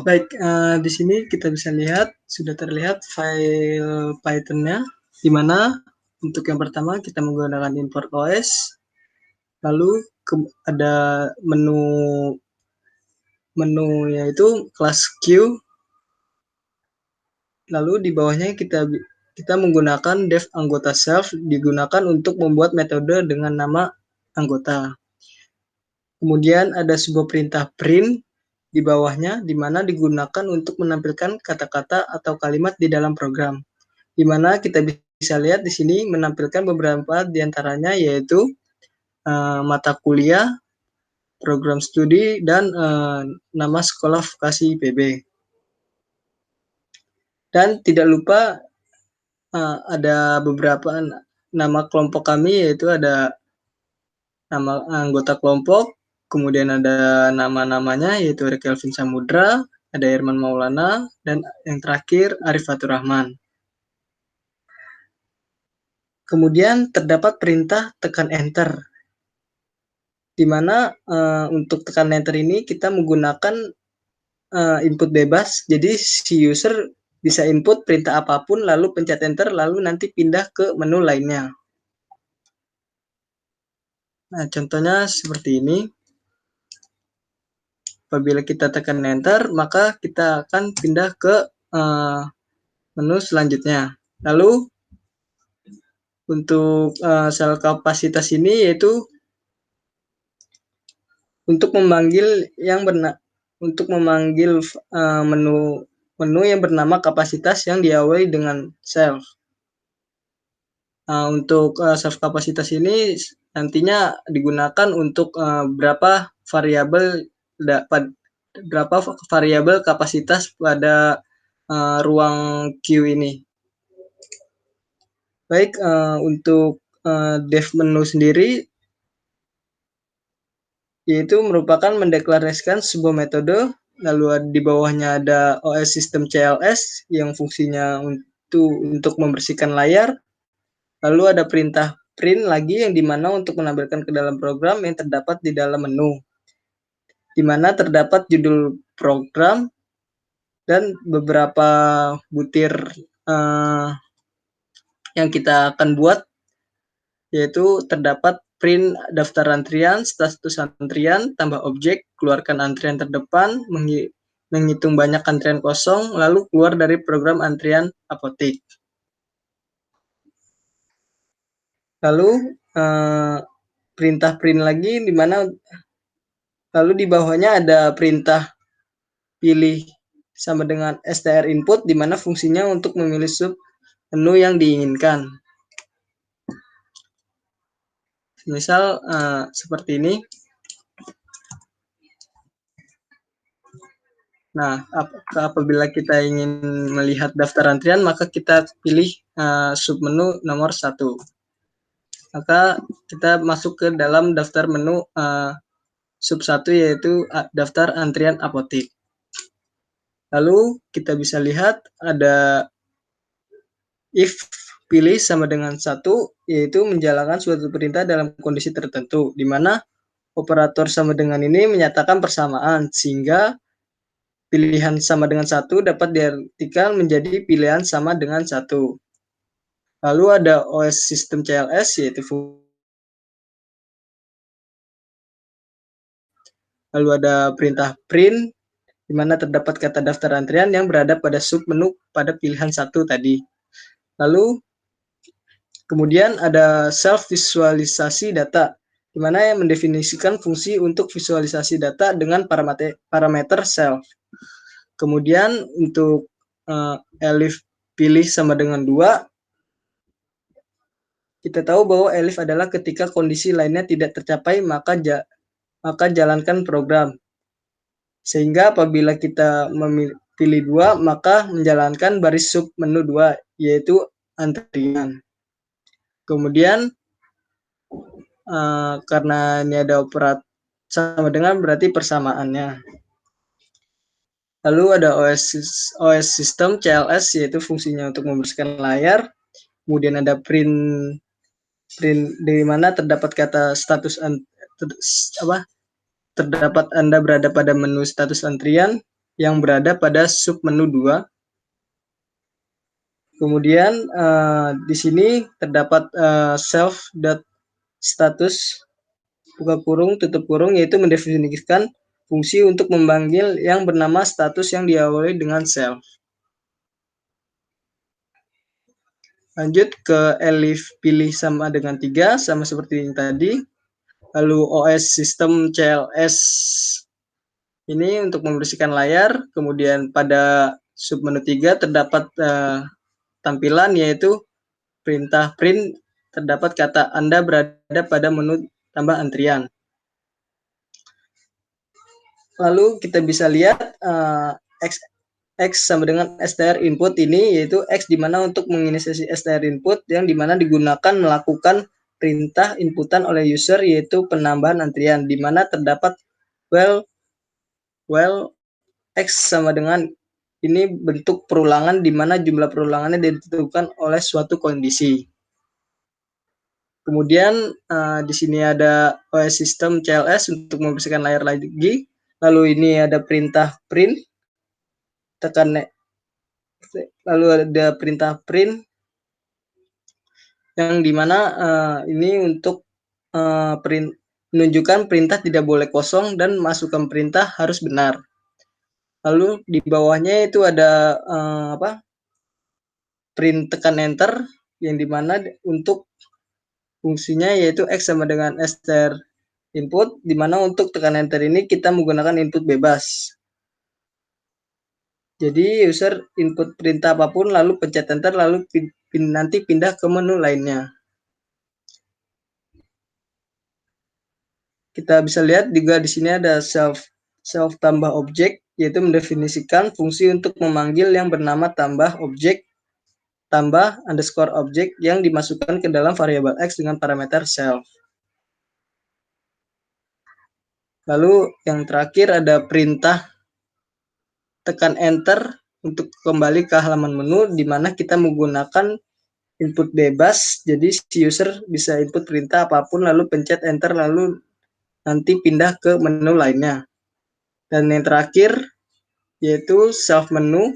Baik, di sini kita bisa lihat, sudah terlihat file Python-nya, di mana untuk yang pertama kita menggunakan import OS, lalu ada menu yaitu kelas Q, lalu di bawahnya kita menggunakan def anggota self, digunakan untuk membuat metode dengan nama anggota. Kemudian ada sebuah perintah print di bawahnya, di mana digunakan untuk menampilkan kata-kata atau kalimat di dalam program. Di mana kita bisa lihat di sini menampilkan beberapa diantaranya, yaitu mata kuliah, program studi, dan nama sekolah vokasi IPB. Dan tidak lupa ada beberapa nama kelompok kami, yaitu ada nama anggota kelompok, kemudian ada nama-namanya, yaitu Kelvin Samudra, ada Irman Maulana, dan yang terakhir Arif Fatur Rahman. Kemudian terdapat perintah tekan enter, di mana untuk tekan enter ini kita menggunakan input bebas, jadi si user bisa input perintah apapun, lalu pencet enter, lalu nanti pindah ke menu lainnya. Nah, contohnya seperti ini. Apabila kita tekan enter, maka kita akan pindah ke menu selanjutnya. Lalu untuk sel kapasitas ini yaitu untuk memanggil menu yang bernama kapasitas yang diawali dengan self. Untuk self kapasitas ini nantinya digunakan untuk berapa variabel kapasitas pada ruang Q ini. Baik, untuk dev menu sendiri yaitu merupakan mendeklarasikan sebuah metode, lalu di bawahnya ada OS System CLS yang fungsinya untuk membersihkan layar, lalu ada perintah print lagi yang dimana untuk menampilkan ke dalam program yang terdapat di dalam menu, di mana terdapat judul program dan beberapa butir yang kita akan buat, yaitu terdapat print daftar antrian, status antrian, tambah objek, keluarkan antrian terdepan, menghitung banyak antrian kosong, lalu keluar dari program antrian apotik. Lalu perintah print lagi, di mana lalu di bawahnya ada perintah pilih sama dengan str input, di mana fungsinya untuk memilih sub menu yang diinginkan. Misal seperti ini. Nah, apabila kita ingin melihat daftar antrian, maka kita pilih submenu nomor 1. Maka kita masuk ke dalam daftar menu sub 1, yaitu daftar antrian apotik. Lalu kita bisa lihat ada if pilih sama dengan 1, yaitu menjalankan suatu perintah dalam kondisi tertentu, di mana operator sama dengan ini menyatakan persamaan, sehingga pilihan sama dengan 1 dapat diartikan menjadi pilihan sama dengan 1. Lalu ada OS System CLS, yaitu lalu ada perintah print, di mana terdapat kata daftar antrian yang berada pada submenu pada pilihan 1 tadi. Lalu kemudian ada self visualisasi data, di mana yang mendefinisikan fungsi untuk visualisasi data dengan parameter self. Kemudian untuk elif pilih sama dengan 2, kita tahu bahwa elif adalah ketika kondisi lainnya tidak tercapai, maka jalankan program. Sehingga apabila kita pilih 2, maka menjalankan baris sub menu 2, yaitu antrian. Kemudian karena ini ada operator sama dengan berarti persamaannya. Lalu ada OS System CLS, yaitu fungsinya untuk membersihkan layar. Kemudian ada print di mana terdapat kata status terdapat Anda berada pada menu status antrian. yang berada pada submenu 2. Kemudian di sini terdapat self.status buka kurung tutup kurung, yaitu mendefinisikan fungsi untuk memanggil yang bernama status yang diawali dengan self. Lanjut ke elif pilih sama dengan 3, sama seperti yang tadi. Lalu OS sistem CLS ini untuk membersihkan layar. Kemudian pada submenu 3 terdapat tampilan yaitu perintah print, terdapat kata Anda berada pada menu tambah antrian. Lalu kita bisa lihat X sama dengan str input ini, yaitu X di mana untuk menginisiasi str input yang dimana digunakan melakukan perintah inputan oleh user, yaitu penambahan antrian, di mana terdapat while X sama dengan ini bentuk perulangan di mana jumlah perulangannya ditentukan oleh suatu kondisi. Kemudian di sini ada OS sistem CLS untuk membersihkan layar lagi. Lalu ini ada perintah print, tekan lalu ada perintah print yang dimana ini untuk menunjukkan perintah tidak boleh kosong dan masukkan perintah harus benar. Lalu di bawahnya itu ada print tekan enter, yang dimana untuk fungsinya yaitu X sama dengan str input, dimana untuk tekan enter ini kita menggunakan input bebas. Jadi user input perintah apapun lalu pencet enter, lalu nanti pindah ke menu lainnya. Kita bisa lihat juga di sini ada self tambah objek, yaitu mendefinisikan fungsi untuk memanggil yang bernama tambah objek tambah underscore objek yang dimasukkan ke dalam variabel X dengan parameter self. Lalu yang terakhir ada perintah tekan enter untuk kembali ke halaman menu, di mana kita menggunakan input bebas. Jadi si user bisa input perintah apapun lalu pencet enter, lalu nanti pindah ke menu lainnya. Dan yang terakhir yaitu self menu,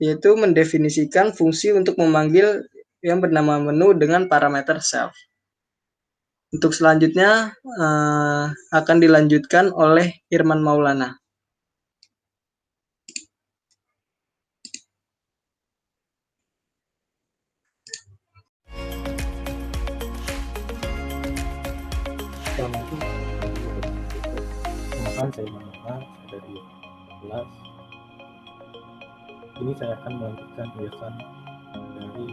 yaitu mendefinisikan fungsi untuk memanggil yang bernama menu dengan parameter self. Untuk selanjutnya akan dilanjutkan oleh Irman Maulana. Assalamualaikum. Saya Maulana, saya dari kelas. Ini saya akan melanjutkan ulasan dari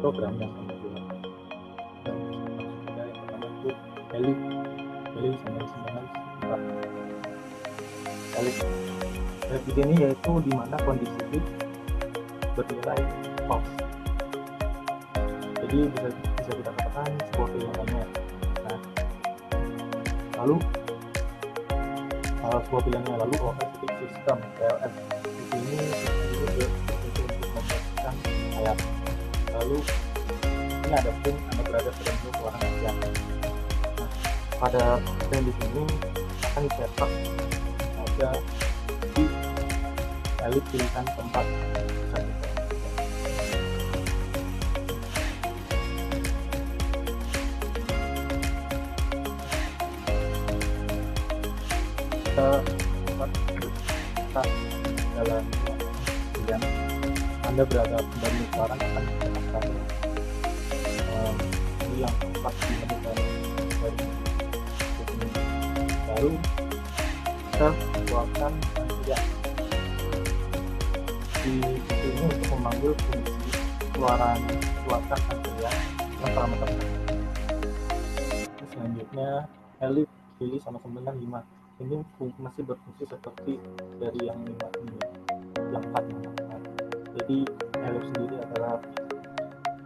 program yang sama juga. Yang pertama itu elif sama dengan elif ini yaitu di mana kondisi if bernilai false. Jadi bisa kita katakan sebuah pilihannya. Nah, lalu sebuah pilihannya lalu operating system CLS di sini untuk membersihkan layar. Lalu ini ada print Anda berada pada menu keluaran antrian. Nah, pada print di sini akan dicetak ada di elif pilihan tempat. Kita dalam yang Anda berada dari sekarang akan dikenakan yang tempat di menu dari baru kita buatkan antrian di sini untuk memanggil fungsi keluarkan antrian dengan parameter. Selanjutnya elif pilih sama dengan 5. Ini masih berfungsi seperti dari yang 5 ini, yang 4 yang 4. Jadi elif sendiri adalah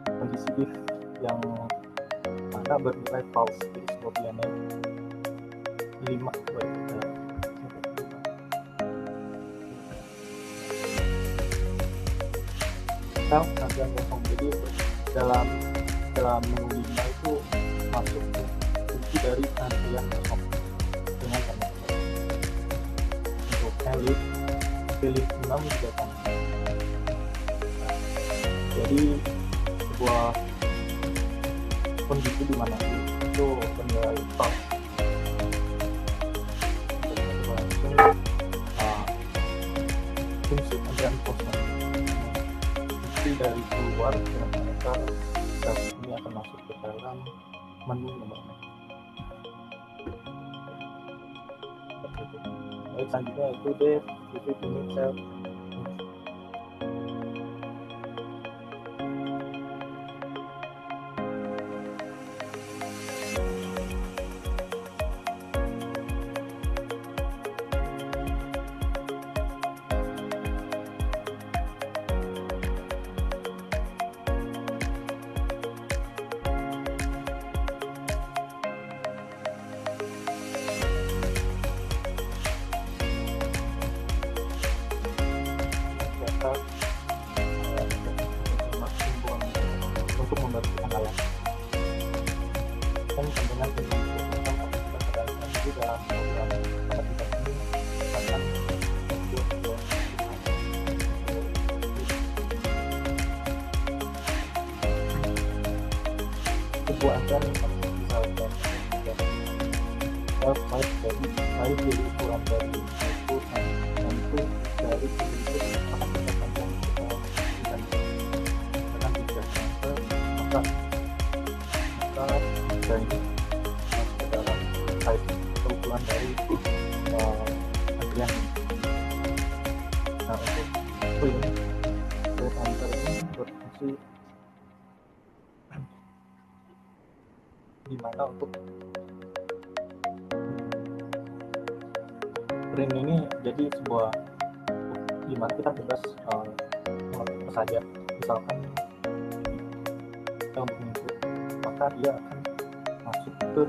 kondisi if yang mana bernilai false, jadi sebuah pilihan 5 kita antrian kosong. Jadi dalam menu 5 itu masuk fungsi dari antrian kosong dengan elit, pilih 6 juga kan. Jadi sebuah kondisi di mana itu bernilai top. Fungsi antrian kosong. Fungsi dari keluar dengan monitor dan ini akan masuk ke dalam menu nomor. Baik, selanjutnya itu Dev, visit unit cell. Untuk membantu alat dan pendengar dalam program aplikasi ini akan membuat sebuah antrian yang misalkan baik dari baik dari ukuran dari itu dan itu dari itu akan kita panjang kita akan tidak sampai maka dan ini masuk ke dalam size ukuran dari antrian. Nah, untuk print antar ini berfungsi di mana untuk print ini jadi sebuah di mana kita bebas apa saja, misalkan kita untuk input maka dia akan masuk ke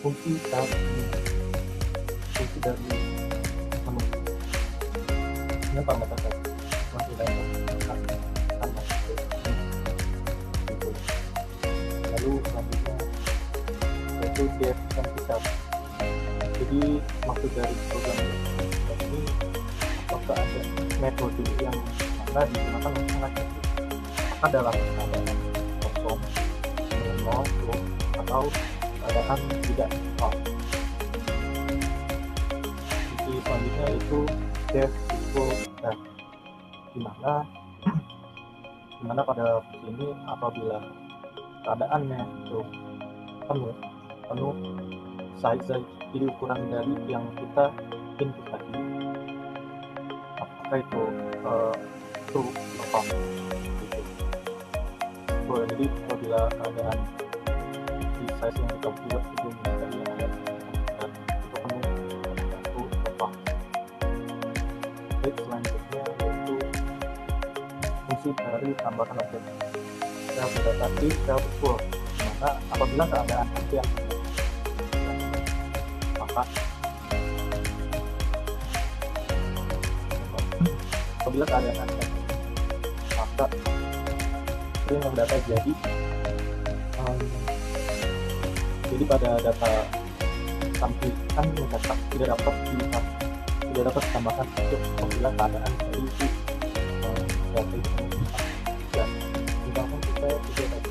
fungsi tab fungsi dari menu ini parameter tadi masih ada akan masuk ke gitu. Lalu selanjutnya yaitu dev dan kita. Jadi maksud dari program ini apakah ada metode yang mana digunakan untuk mengecek apakah dalam keadaan kosong, nol, atau keadaan tidak nol. Jadi selanjutnya itu dev equal dev, dimana pada sini apabila keadaannya itu penuh size jadi ukuran dari yang kita input tadi apakah itu true atau false gitu. Jadi apabila keadaan di size yang kita buat sebelumnya tadi yang ada dan itu penuh true atau false. Baik, selanjutnya yaitu fungsi dari tambahan objek self data self equal, dimana apabila keadaan yang apabila keadaan ada maka string yang data jadi pada data tampilan mencetak tidak dapat ditambahkan untuk apabila keadaan dari data itu dan misalkan kita tidak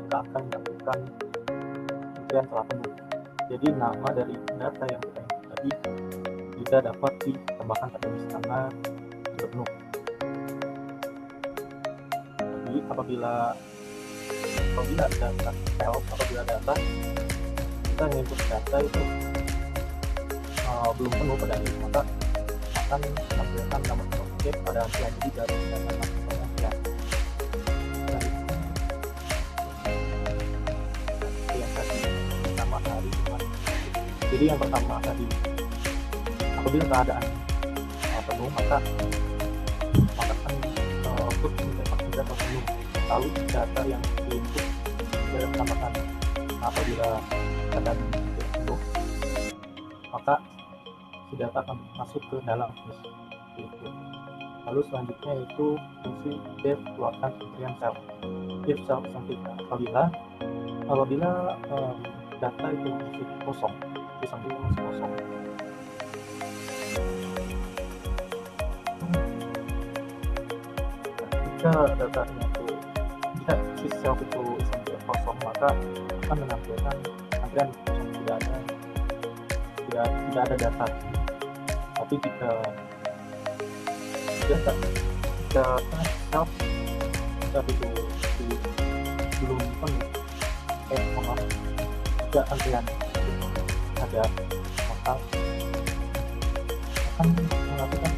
akan melakukan antrian telah penuh. Jadi nama dari data yang kita input tadi tidak dapat ditambahkan pada list karena sudah penuh. Jadi apabila data kita input data itu belum penuh pada list, maka akan menampilkan nama objek pada antrian jadi dari data antrian. Jadi yang pertama tadi apabila keadaan penuh, maka kan output mencetak data penuh. Lalu data yang diinput tidak ditambahkan. Apabila keadaan tidak penuh, maka si data akan masuk ke dalam list. Lalu selanjutnya itu fungsi def keluarkan antrian sel. If sel sampaikan apabila data itu masih kosong, di samping masih kosong, jika datanya itu si sel itu sampai kosong, maka akan menampilkan antrian kosong, tidak ada data. Tapi jika sel itu belum penuh, jika antrian ada, maka akan melakukan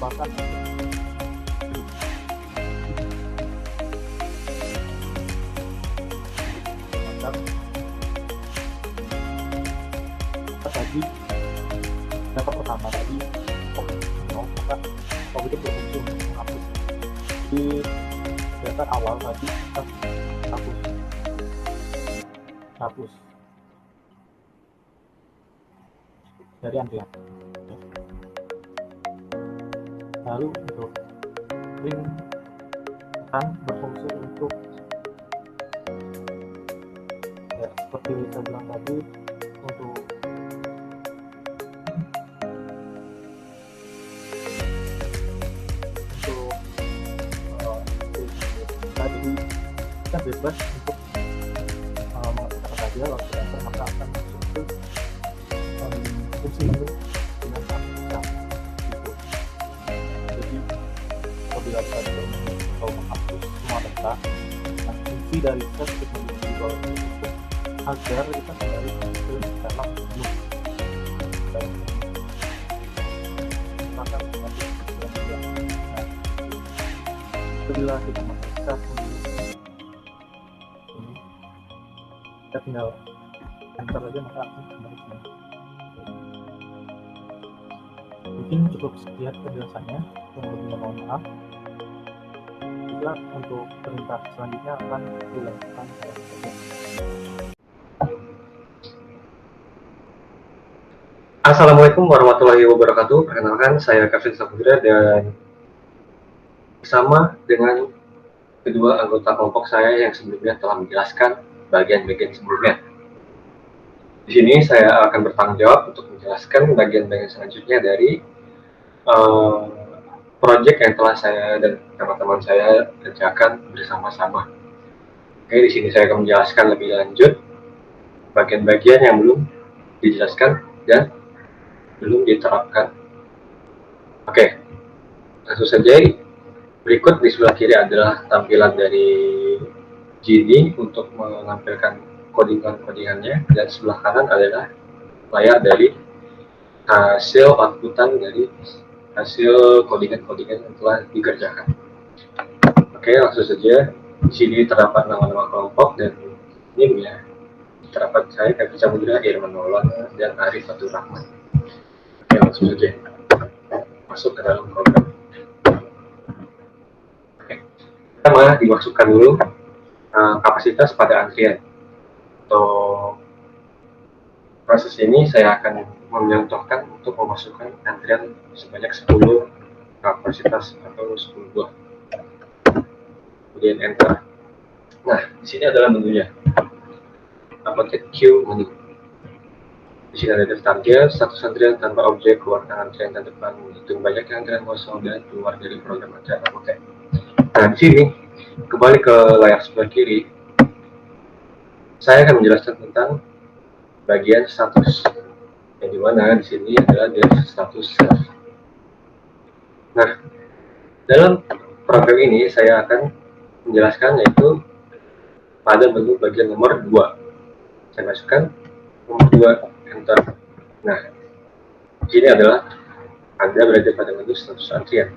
bahkan tadi data pertama tadi maka itu berfungsi untuk menghapus. Di data awal tadi kita hapus dari antrian. Lalu untuk link akan berfungsi untuk seperti saya bilang tadi, untuk tadi kita bebas untuk mengatakan saja waktu enter, maka akan masuk ke fungsi menu dengan aplikasi gitu. Jadi apabila kita mau menghapus semua data, dan fungsi dari set itu agar kita kembali ke dalam menu dan maka apabila kita memeriksa ini, kita tinggal enter aja, maka akan kembali ke menu. Mungkin cukup sekian penjelasannya, kurang mohon maaf. Juga untuk perintah selanjutnya akan dilakukan oleh Assalamualaikum warahmatullahi wabarakatuh. Perkenalkan, saya Kevin Sapudra dan bersama dengan kedua anggota kelompok saya yang sebelumnya telah menjelaskan bagian-bagian sebelumnya. Di sini saya akan bertanggung jawab untuk menjelaskan bagian-bagian selanjutnya dari proyek yang telah saya dan teman-teman saya kerjakan bersama-sama. Oke, di sini saya akan menjelaskan lebih lanjut bagian-bagian yang belum dijelaskan dan belum diterapkan. Oke, langsung saja. Berikut di sebelah kiri adalah tampilan dari Gini untuk menampilkan kodingan-kodingannya, dan sebelah kanan adalah layar dari hasil outputan dari hasil kodingan-kodingan yang telah dikerjakan. Oke, langsung saja. Di sini terdapat nama-nama kelompok dan NIM-nya. Terdapat saya, Kevin Sapudra, Irman Maulana, dan Arif Fatur Rahman. Oke, langsung saja masuk ke dalam program. Oke, pertama dimasukkan dulu kapasitas pada antrian. Untuk proses ini saya akan menyontohkan untuk memasukkan antrian sebanyak 10 kapasitas atau 10 buah. Kemudian enter. Nah, di sini adalah menunya. Uploaded queue menu. Di sini ada daftar gas, status antrian tanpa objek, keluarkan antrian dan depan, menghitung banyaknya antrian kosong dan keluar dari program antrian. Oke. Nah, di sini kembali ke layar sebelah kiri, saya akan menjelaskan tentang bagian status, yang dimana di sini adalah dev status self. Nah, dalam program ini saya akan menjelaskan yaitu pada menu bagian nomor 2. Saya masukkan nomor 2, enter. Nah, di sini adalah Anda berada pada menu status antrian.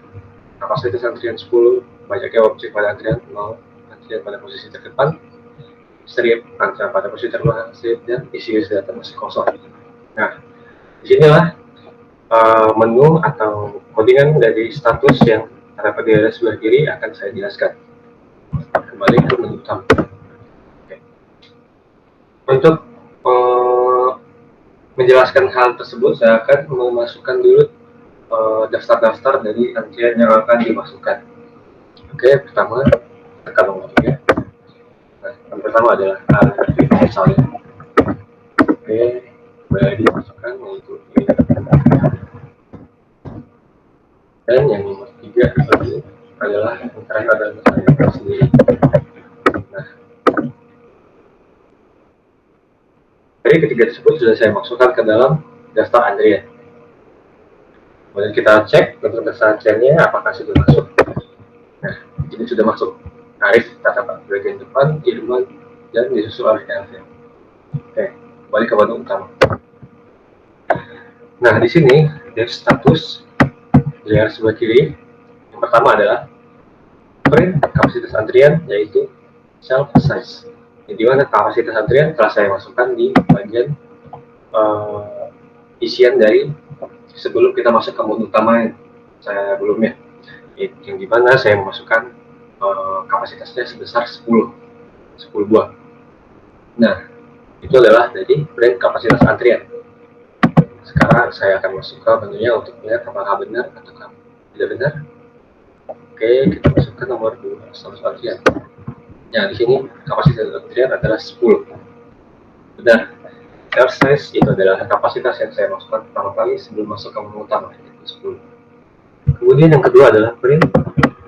Kapasitas antrian 10, banyaknya objek pada antrian 0, antrian pada posisi terdepan, strip, antrian pada posisi terbelakang, strip, dan isi data masih kosong. Nah, disinilah menu atau codingan dari status yang terdapat di sebelah kiri akan saya jelaskan. Kembali ke menu utama. Oke. Untuk menjelaskan hal tersebut, saya akan memasukkan dulu daftar-daftar dari antrian yang akan dimasukkan. Oke, pertama tekan nomornya. Nah, yang pertama adalah misalnya. Oke, boleh dimasukkan yaitu ini. Dan yang nomor 3 adalah yang terakhir adalah saya sendiri. Nah, dari ketiga tersebut sudah saya masukkan ke dalam daftar antrian. Kemudian kita cek untuk daftar antriannya apakah sudah masuk. Nah, ini sudah masuk. Arif terdapat bagian depan, Irman, dan disusul oleh Elvin. Oke, kembali ke menu utama. Nah, di sini dari status di layar sebelah kiri, yang pertama adalah print kapasitas antrian, yaitu self size. Di mana kapasitas antrian telah saya masukkan di bagian isian dari sebelum kita masuk ke menu utama saya sebelumnya, yang dimana saya memasukkan kapasitasnya sebesar 10 buah. Nah, itu adalah dari print kapasitas antrian. Sekarang saya akan masuk ke menunya untuk melihat apakah benar atau tidak benar. Oke, kita masukkan nomor 2 status antrian. Nah, di sini kapasitas antrian adalah 10. Benar. Self size itu adalah kapasitas yang saya masukkan pertama kali sebelum masuk ke menu utama, yaitu 10. Kemudian yang kedua adalah print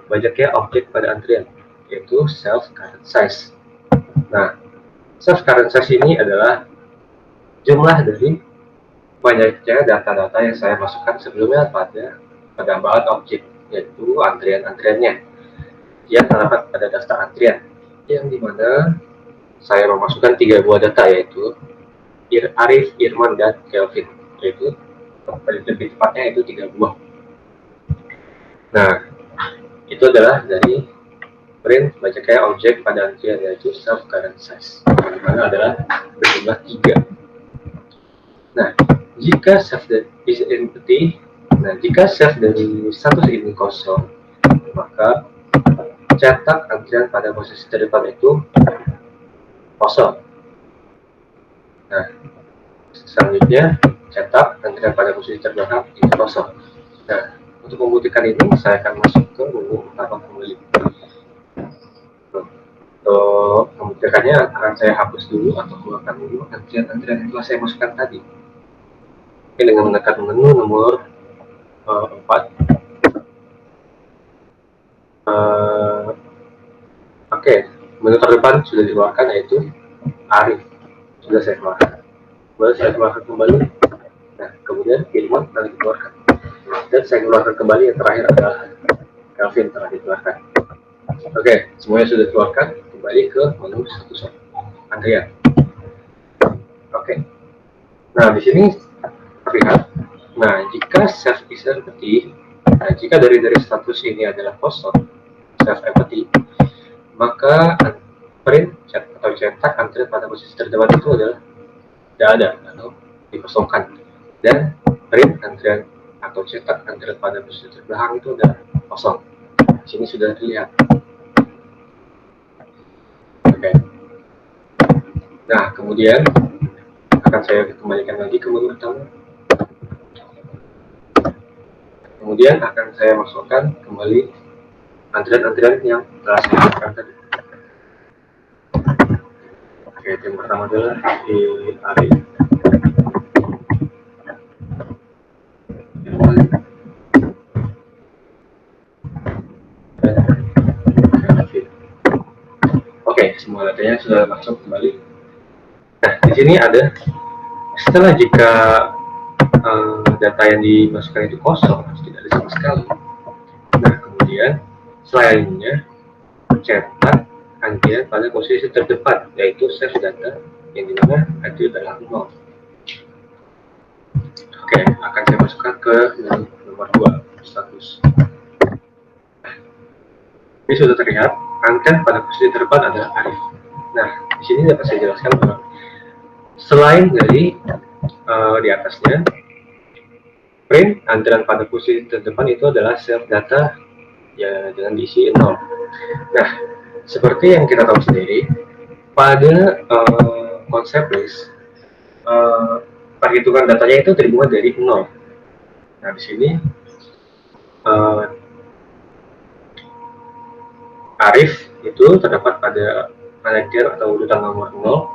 banyaknya objek pada antrian, yaitu self current size. Nah, self current size ini adalah jumlah dari banyaknya data-data yang saya masukkan sebelumnya pada penambahan objek, yaitu antrian-antriannya yang terdapat pada daftar antrian, yang dimana saya memasukkan 3 buah data, yaitu Arif, Irman, dan Kelvin, yaitu lebih tepatnya itu 3 buah. Nah, itu adalah dari print banyaknya objek pada antrian, yaitu self current size, yang dimana adalah berjumlah 3. Nah, jika self is empty, jika self dari status ini kosong, maka cetak antrian pada posisi terdepan itu kosong. Nah, selanjutnya cetak antrian pada posisi terbelakang itu kosong. Nah, untuk membuktikan ini, saya akan masuk ke menu utama kembali. Untuk membuktikannya, akan saya hapus dulu atau keluarkan dulu antrian-antrian yang telah saya masukkan tadi. Oke, dengan menekan menu nomor 4. Oke, menu terdepan sudah dikeluarkan, yaitu Arif. Sudah saya keluarkan. Baru saya keluarkan kembali. Nah, kemudian Irman telah dikeluarkan. Dan saya keluarkan kembali, yang terakhir adalah Kelvin telah dikeluarkan. Oke, semuanya sudah dikeluarkan. Kembali ke menu status antrian. Oke. Nah, di sini terlihat. Nah, jika self is empty, jika dari status ini adalah kosong, self empty, maka print atau cetak antrian pada posisi terdepan itu adalah tidak ada atau dikosongkan, dan print antrian atau cetak antrian pada posisi terbelakang itu adalah kosong. Di sini sudah terlihat. Oke. Nah, kemudian akan saya kembalikan lagi ke menu utama. Kemudian akan saya masukkan kembali antrian-antrian yang telah saya masukkan tadi. Oke, yang pertama adalah di Ari. Oke, semua datanya sudah masuk kembali. Nah, di sini ada setelah jika data yang dimasukkan itu kosong, tidak ada sama sekali. Nah, kemudian selanjutnya cetak antrian pada posisi terdepan, yaitu save data yang dimana antrian adalah 0. Oke, akan saya masukkan ke menu nomor 2 status. Ini sudah terlihat antrian pada posisi terdepan adalah Arif. Nah, di sini dapat saya jelaskan bahwa selain dari di atasnya, print antrian pada posisi terdepan itu adalah self data ya dengan diisi 0. Nah, seperti yang kita tahu sendiri, pada konsep list, perhitungan datanya itu dimulai dari 0. Nah, di sini Arif itu terdapat pada manajer atau urutan nomor 0,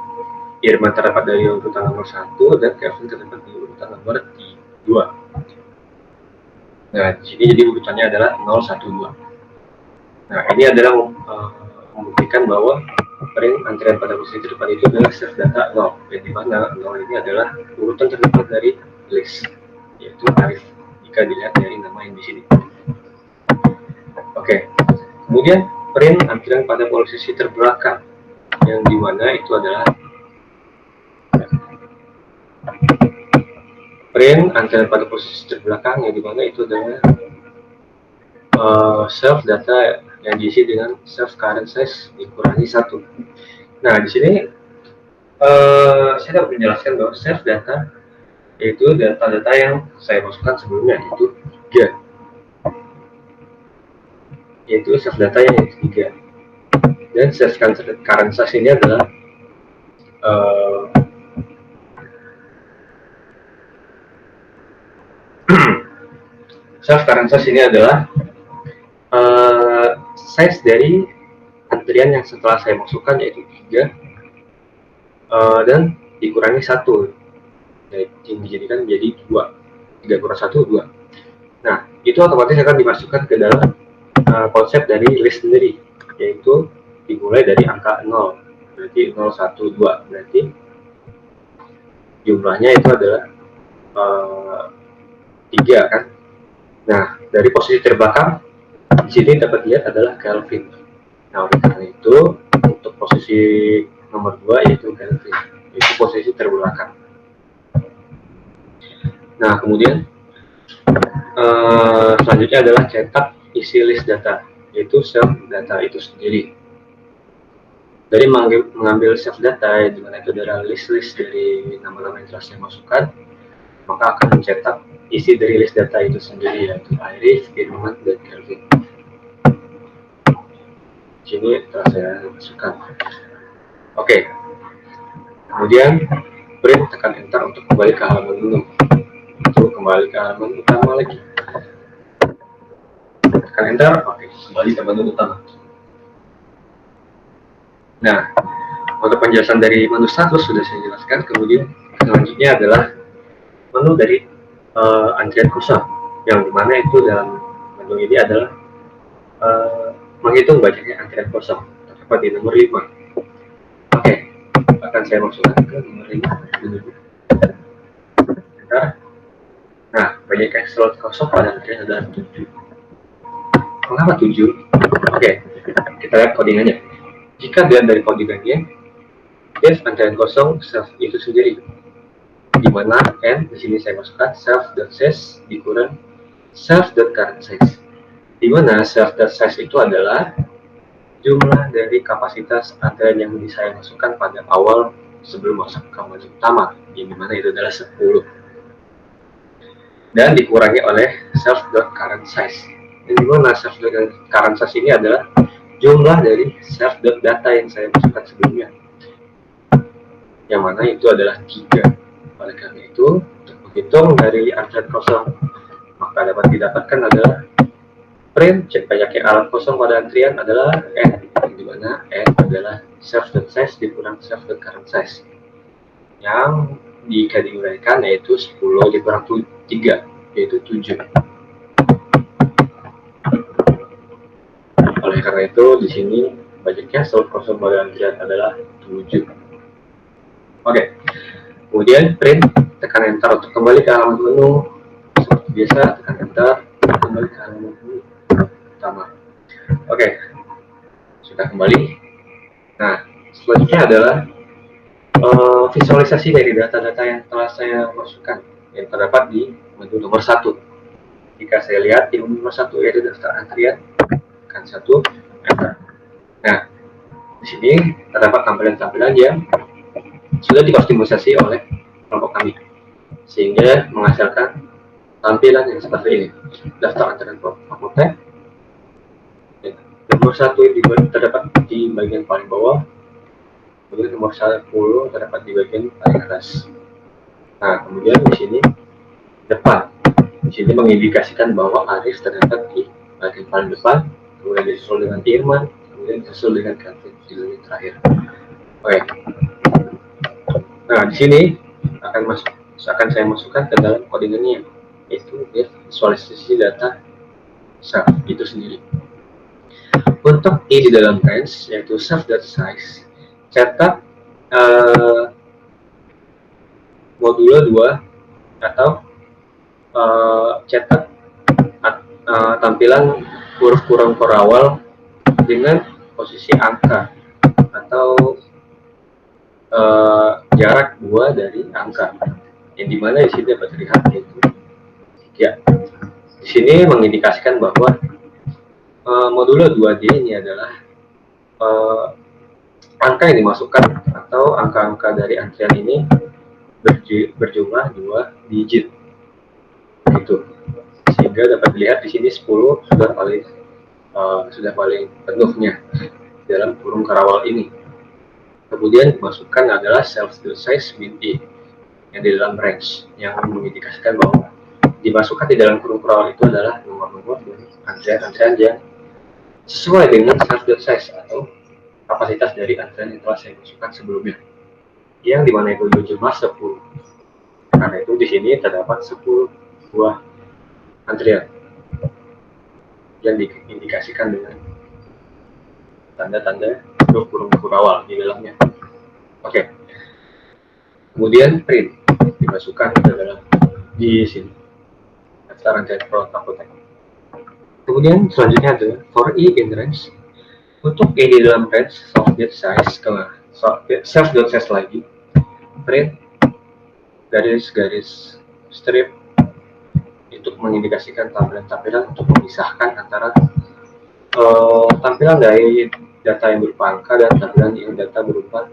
Irman terdapat dari urutan nomor 1, dan Kevin terdapat di urutan nomor 2. Nah, di sini jadi urutannya adalah 0, 1, 2. Nah, ini adalah membuktikan bahwa print antrian pada posisi terdepan itu adalah self data 0, di mana 0 ini adalah urutan terdepan dari list, yaitu Arif, jika dilihat dari nama yang di sini. Oke, kemudian print antrian pada posisi terbelakang, yang dimana itu adalah print antrian pada posisi terbelakang, yang dimana itu adalah self data yang diisi dengan self current size dikurangi 1. Nah, di sini saya dapat menjelaskan bahwa self data yaitu data-data yang saya masukkan sebelumnya, yaitu 3. Yaitu self data yang 3. Dan self current size ini adalah self current size ini adalah size dari antrian yang setelah saya masukkan, yaitu 3 dan dikurangi 1, yang dijadikan menjadi 2. 3 kurang 1, 2. Nah, itu otomatis akan dimasukkan ke dalam konsep dari list sendiri, yaitu dimulai dari angka 0, berarti 0, 1, 2, berarti jumlahnya itu adalah 3 kan. Nah, dari posisi terbelakang di sini dapat lihat adalah Kelvin. Nah, oleh karena itu untuk posisi nomor 2 yaitu Kelvin, yaitu posisi terbelakang. Nah, kemudian selanjutnya adalah cetak isi list data, yaitu self data itu sendiri. Dari mengambil self data, di mana itu adalah list-list dari nama-nama yang telah saya masukkan, maka akan mencetak isi dari list data itu sendiri, yaitu Arif, Irman, dan Kelvin. Sini telah saya masukkan. Oke. Kemudian print, tekan enter untuk kembali ke halaman menu. Untuk kembali ke halaman utama lagi. Tekan enter, oke, kembali ke menu utama. Nah, untuk penjelasan dari menu status sudah saya jelaskan. Kemudian selanjutnya adalah menu dari antrian kosong, yang dimana itu dalam menu ini adalah menghitung banyaknya antrian kosong, terdapat di nomor 5. Oke, akan saya masukkan ke nomor 5. Nah, banyaknya slot kosong pada antrian adalah 7. Mengapa 7? Oke, kita lihat codingannya. Jika dilihat dari codingannya, yes, antrian kosong self itu sendiri, di mana n di sini saya masukkan self.size dikurang self.current size, di mana self.size itu adalah jumlah dari kapasitas antrian yang saya masukkan pada awal sebelum masuk ke menu utama, yang dimana itu adalah 10, dan dikurangi oleh self.current size, yang dimana self.current size ini adalah jumlah dari self.data yang saya masukkan sebelumnya, yang mana itu adalah 3. Oleh karena itu, untuk menghitung dari antrian kosong, maka dapat didapatkan adalah print cek banyaknya alat kosong pada antrian adalah n, di mana n adalah self.size dikurang self.current size, yang jika diuraikan yaitu 10 dikurang 3, yaitu 7. Oleh karena itu, di sini banyaknya slot kosong pada antrian adalah 7. Oke. Kemudian print, tekan enter untuk kembali ke halaman menu. Seperti biasa, tekan enter untuk kembali ke halaman menu utama. Oke, sudah kembali. Nah, selanjutnya adalah visualisasi dari data-data yang telah saya masukkan, yang terdapat di menu nomor 1. Jika saya lihat di nomor 1 yaitu daftar antrian, kan 1 enter. Nah, di sini terdapat tampilan-tampilan yang sudah dikostumisasi oleh kelompok kami, sehingga menghasilkan tampilan yang seperti ini. Daftar antrian fakultas. Nomor 1 terdapat di bagian paling bawah, kemudian nomor 10 terdapat di bagian paling atas. Nah, kemudian di sini depan. Di sini mengindikasikan bahwa Aris terdapat di bagian paling depan, kemudian disusul dengan Irman, kemudian disusul dengan Kevin di bagian terakhir. Oke. Nah, di sini akan saya masukkan ke dalam codingannya, yaitu visualisasi data self itu sendiri. Untuk I di dalam range, yaitu self.size, cetak modulo 2 atau cetak tampilan huruf kurang awal dengan posisi angka atau jarak 2 dari angka, yang dimana di sini dapat terlihat yaitu ya. Di sini mengindikasikan bahwa modulo 2D ini adalah angka yang dimasukkan atau angka-angka dari antrian ini berjumlah 2 digit. Itu sehingga dapat dilihat di sini 10 sudah paling penuhnya dalam kurung karawal ini. Kemudian dimasukkan adalah self.size min I yang di dalam range, yang mengindikasikan bahwa dimasukkan di dalam kurung karawal itu adalah nomor-nomor dari antrian-antrian yang sesuai dengan self.size atau kapasitas dari antrian yang telah saya masukkan sebelumnya, yang dimana itu berjumlah 10. Karena itu di sini terdapat 10 buah antrian yang diindikasikan dengan tanda-tanda kurung awal di dalamnya. Oke. Kemudian print dimasukkan ke dalam di sini daftar antrian fakultas. Kemudian selanjutnya ada for I in range. Untuk I di dalam range self.size self.size lagi, print garis-garis strip untuk mengindikasikan tampilan-tampilan untuk memisahkan antara tampilan dari data yang berupa angka dan tampilan yang data berupa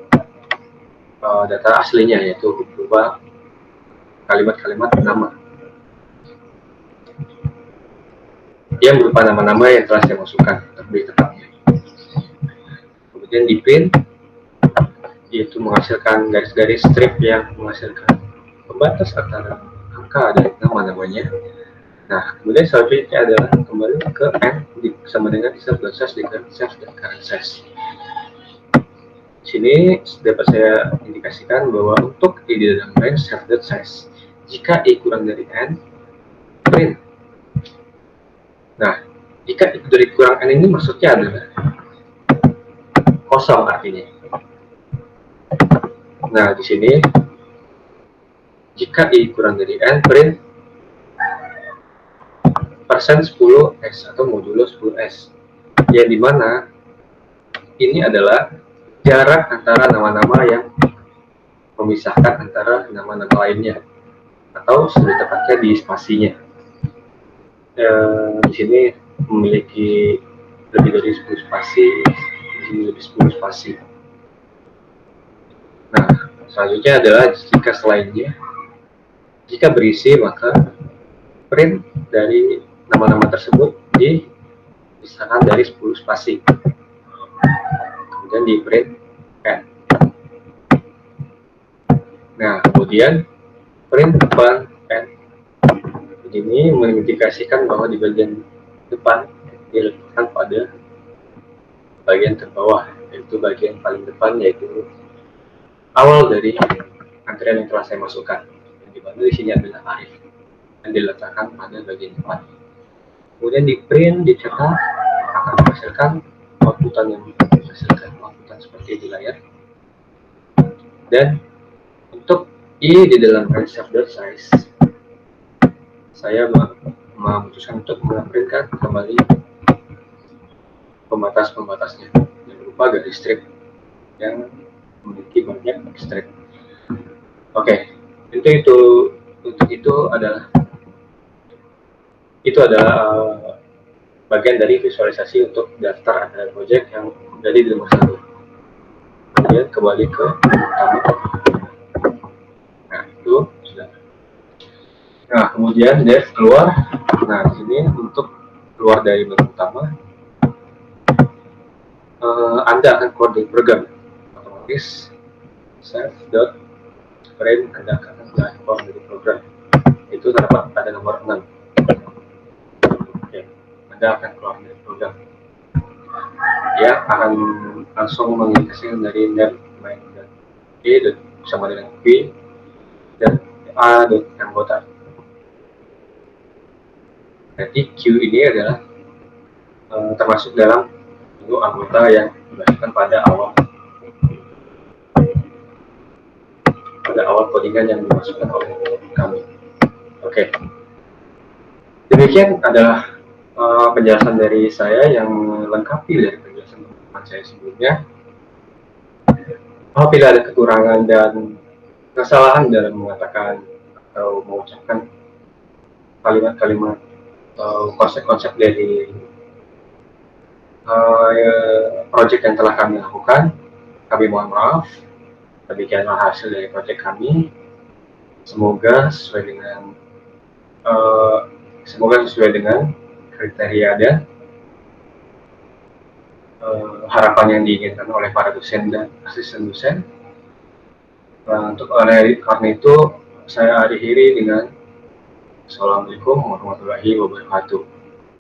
data aslinya, yaitu berupa kalimat-kalimat nama yang berupa nama-nama yang telah saya masukkan lebih tepatnya. Kemudian di print, yaitu menghasilkan garis-garis strip yang menghasilkan pembatas antara angka dan nama-namanya. Nah, kemudian selanjutnya adalah kembali ke N sama dengan self.size dengan self.current-size. Sini dapat saya indikasikan bahwa untuk I di dalam range self.size, jika I kurang dari N, print. Nah, jika I dari kurang N ini maksudnya adalah kosong artinya. Nah, di sini jika I kurang dari N, print persen 10S atau modulo 10S, yang dimana ini adalah jarak antara nama-nama yang memisahkan antara nama-nama lainnya, atau lebih tepatnya di spasinya. Di sini memiliki lebih dari 10 spasi, di sini lebih 10 spasi. Nah, selanjutnya adalah jika selainnya, jika berisi, maka print dari nama-nama tersebut dipisahkan dari 10 spasi, kemudian di print N. Nah, kemudian print depan N ini mengindikasikan bahwa di bagian depan diletakkan pada bagian terbawah, yaitu bagian paling depan, yaitu awal dari antrian yang telah saya masukkan. Yang dimana di sini adalah Arif yang diletakkan pada bagian depan. Kemudian di print, dicetak, akan menghasilkan outputan seperti di layar. Dan untuk I di dalam range self.size, saya memutuskan untuk memprintkan kembali pembatas-pembatasnya yang berupa garis strip yang memiliki banyak strip. Oke, untuk itu adalah itu adalah bagian dari visualisasi untuk daftar antara project yang jadi di nomor 1. Kemudian kembali ke utama. Nah, itu sudah. Nah, kemudian dev keluar. Nah, di sini untuk keluar dari menu utama, Anda akan keluar dari program. Otomatis save.frame Anda akan keluar dari program. Itu terdapat pada nomor 6. Oke, Anda akan keluar dari program. Ya, akan langsung mengindikasikan dari net main dan e sama dengan v dan a anggota. Jadi Q ini adalah termasuk dalam menu anggota yang dimasukkan pada awal codingan yang dimasukkan oleh kami. Oke. Demikian adalah penjelasan dari saya yang melengkapi dari penjelasan teman saya sebelumnya. Apabila ada kekurangan dan kesalahan dalam mengatakan atau mengucapkan kalimat-kalimat atau konsep-konsep dari proyek yang telah kami lakukan, kami mohon maaf. Demikianlah hasil dari proyek kami. Semoga sesuai dengan kriteria dan harapan yang diinginkan oleh para dosen dan asisten dosen. Karena itu saya akhiri dengan Assalamualaikum warahmatullahi wabarakatuh.